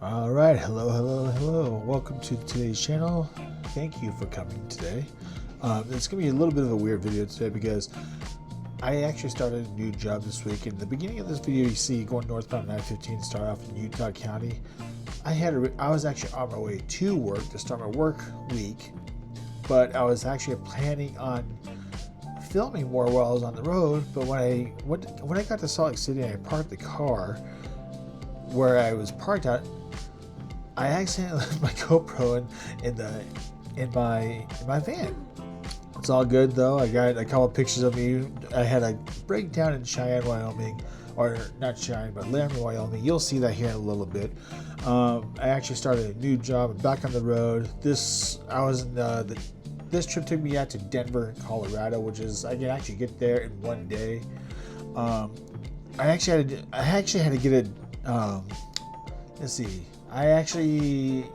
All right, hello. Welcome to today's channel. Thank you for coming today. It's gonna be a little bit of a weird video today because I actually started a new job this week. In the beginning of this video, you see going northbound 915, start off in Utah County. I was actually on my way to work to start my work week, but I was actually planning on filming more while I was on the road. But when I got to Salt Lake City and I parked the car where I was parked at, I accidentally left my GoPro in my van. It's all good though. I got a couple of pictures of me. I had a breakdown in Cheyenne, Wyoming, or not Cheyenne, but Laramie, Wyoming. You'll see that here in a little bit. I actually started a new job. I'm back on the road. This trip took me out to Denver, Colorado, which is I can actually get there in one day. I actually had to get it. Let's see. I actually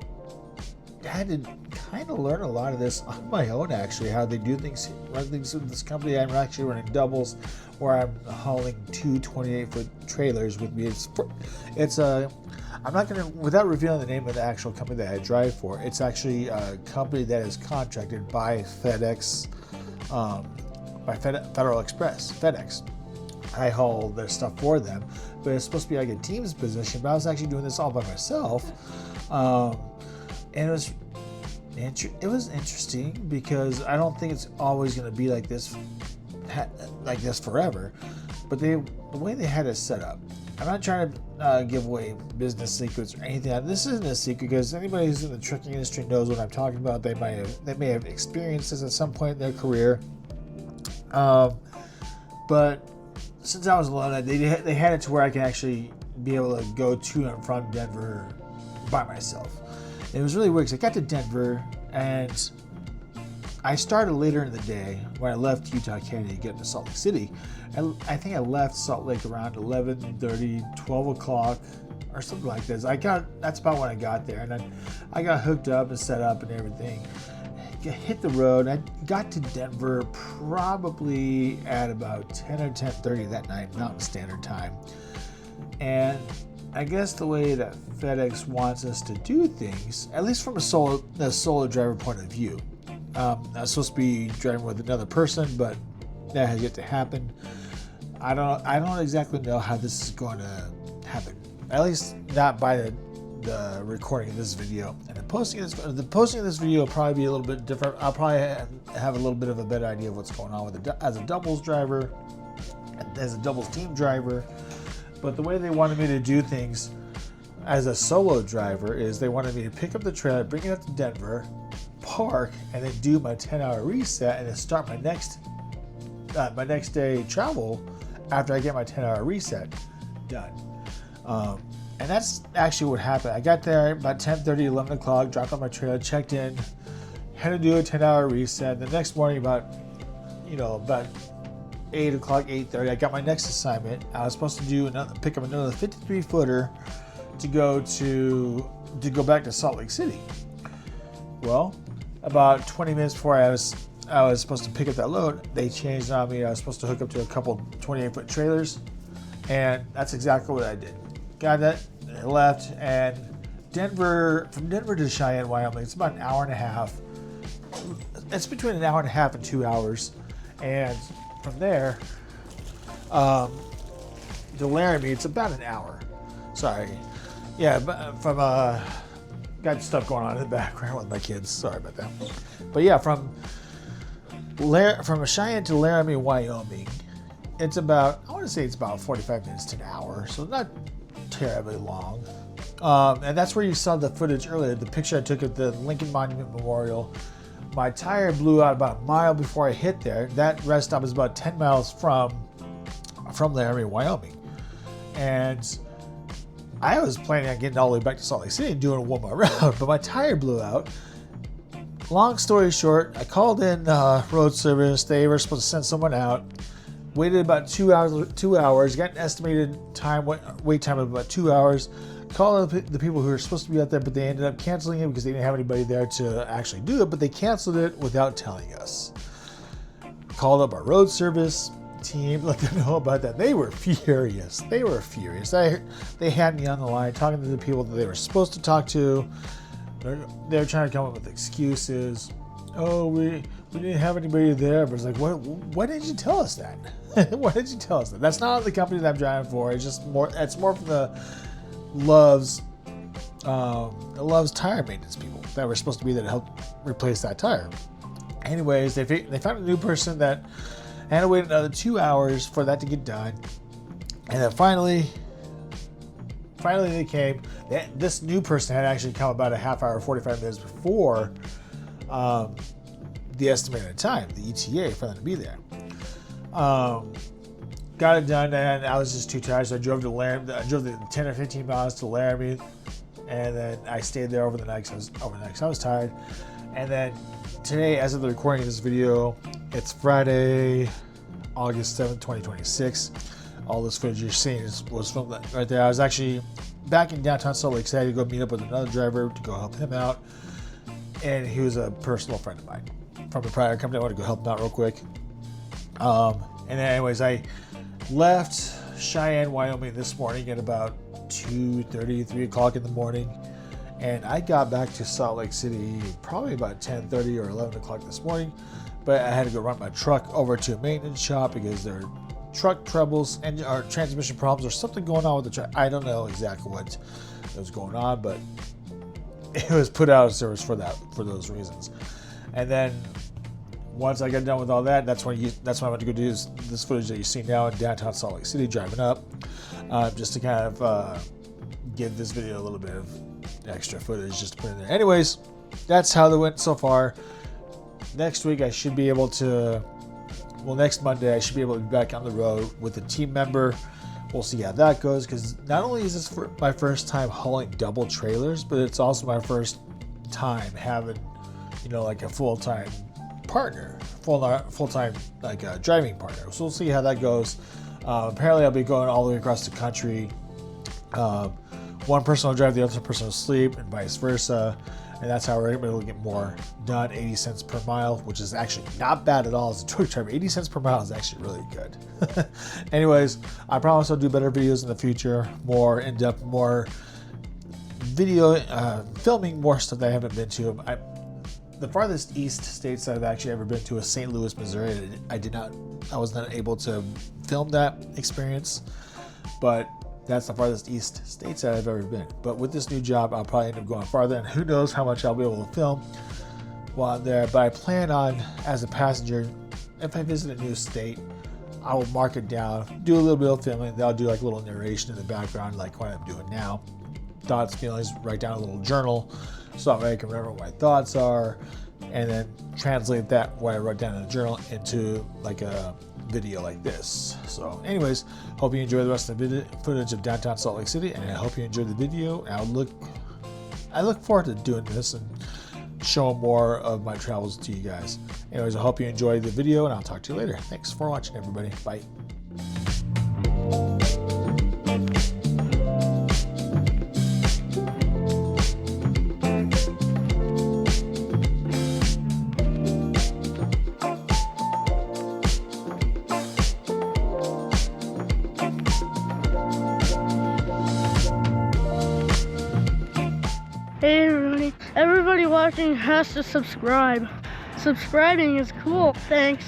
had to kind of learn a lot of this on my own, actually, how they do things, run things with this company. I'm actually running doubles where I'm hauling two 28-foot trailers with me. I'm not going to, without revealing the name of the actual company that I drive for, it's actually a company that is contracted by FedEx, Federal Express, FedEx. I haul their stuff for them, but it's supposed to be like a team's position, but I was actually doing this all by myself. And it was interesting because I don't think it's always going to be like this forever. But the way they had it set up, I'm not trying to give away business secrets or anything. This isn't a secret because anybody who's in the trucking industry knows what I'm talking about. They may have experienced this at some point in their career. But since I was alone, they had it to where I can actually be able to go to and from Denver by myself. And it was really weird because I got to Denver and I started later in the day when I left Utah County to get to Salt Lake City. I think I left Salt Lake around 11:30, 12 o'clock or something like this. That's about when I got there, and then I got hooked up and set up and everything. Hit the road. I got to Denver probably at about 10 or 10:30 that night, Mountain Standard Time. And I guess the way that FedEx wants us to do things, at least from a solo driver point of view, I was supposed to be driving with another person, but that has yet to happen. I don't exactly know how this is going to happen. At least not by the recording of this video. And the posting of this video will probably be a little bit different. I'll probably have a little bit of a better idea of what's going on with it as a doubles driver, as a doubles team driver. But the way they wanted me to do things as a solo driver is they wanted me to pick up the trailer, bring it up to Denver, park, and then do my 10-hour reset and then start my next day travel after I get my 10-hour reset done. And that's actually what happened. I got there about 10:30, 11 o'clock, dropped on my trailer, checked in, had to do a 10-hour reset. The next morning about 8 o'clock, 8:30, I got my next assignment. I was supposed to pick up another 53-footer to go back to Salt Lake City. Well, about 20 minutes before I was supposed to pick up that load, they changed on me. I was supposed to hook up to a couple 28-foot trailers, and that's exactly what I did. Got that, I left, and from Denver to Cheyenne, Wyoming, it's about an hour and a half. It's between an hour and a half and 2 hours, and from there to Laramie, it's about an hour. Sorry, yeah, but from got stuff going on in the background with my kids. Sorry about that. But yeah, from Cheyenne to Laramie, Wyoming, it's about 45 minutes to an hour, so not terribly long. And that's where you saw the footage earlier, the picture I took of the Lincoln Monument Memorial. My tire blew out about a mile before I hit there. That rest stop is about 10 miles from Laramie, Wyoming. And I was planning on getting all the way back to Salt Lake City and doing one more round, but my tire blew out. Long story short, I called in road service. They were supposed to send someone out. Waited about 2 hours. Got an estimated wait time of about 2 hours. Called the people who were supposed to be out there, but they ended up canceling it because they didn't have anybody there to actually do it, but they canceled it without telling us. Called up our road service. team, let them know about that. They were furious. They were furious. They had me on the line talking to the people that they were supposed to talk to. They were trying to come up with excuses. Oh, we didn't have anybody there. But it's like, why didn't you tell us that? Why did you tell us that? That's not the company that I'm driving for. It's just more. It's more for the Love's tire maintenance people that were supposed to be there to help replace that tire. Anyways, they found a new person that had to wait another 2 hours for that to get done, and then finally they came. This new person had actually come about a half hour, 45 minutes before the estimated time, the ETA, for them to be there. Got it done, and I was just too tired, so I drove to Laramie. I drove the 10 or 15 miles to Laramie, and then I stayed there over the night. I was tired, and then today, as of the recording of this video, it's Friday, August 7th, 2026. All this footage you're seeing was filmed right there. I was actually back in downtown Salt Lake City to go meet up with another driver to go help him out, and he was a personal friend of mine from a prior company. I want to go help him out real quick. And anyways, I left Cheyenne, Wyoming this morning at about 2:30, 3 o'clock in the morning. And I got back to Salt Lake City probably about 10:30 or 11 o'clock this morning. But I had to go run my truck over to a maintenance shop because there are truck troubles and or transmission problems or something going on with the truck. I don't know exactly what was going on, but it was put out of service for those reasons. And then once I got done with all that, that's when I went to go do this footage that you see now in downtown Salt Lake City, driving up, just to kind of give this video a little bit of extra footage just to put in there. Anyways, that's how they went so far. Next week I should be able to, next Monday I should be able to be back on the road with a team member. We'll see how that goes, because not only is this my first time hauling double trailers, but it's also my first time having, like a full-time partner, full-time like a driving partner. So we'll see how that goes. Apparently I'll be going all the way across the country. One person will drive, the other person will sleep, and vice versa. And that's how we're able to get more done. 80 cents per mile, which is actually not bad at all as a truck driver. 80 cents per mile is actually really good. Anyways, I promise I'll do better videos in the future, more in-depth, more video, filming more stuff that I haven't been to. The farthest east states that I've actually ever been to is St. Louis, Missouri. I was not able to film that experience, but that's the farthest east states that I've ever been. But with this new job, I'll probably end up going farther, and who knows how much I'll be able to film while I'm there. But I plan on, as a passenger, if I visit a new state, I will mark it down, do a little bit of filming, then I'll do like a little narration in the background, like what I'm doing now. Thoughts, feelings, write down a little journal so I can remember what my thoughts are, and then translate that, what I wrote down in the journal, into like a video like this. So anyways, hope you enjoy the rest of the footage of downtown Salt Lake City, and I hope you enjoyed the video. I look forward to doing this and showing more of my travels to you guys. Anyways, I hope you enjoyed the video, and I'll talk to you later. Thanks for watching, everybody. Bye. Hey everybody watching has to subscribe. Subscribing is cool. Thanks.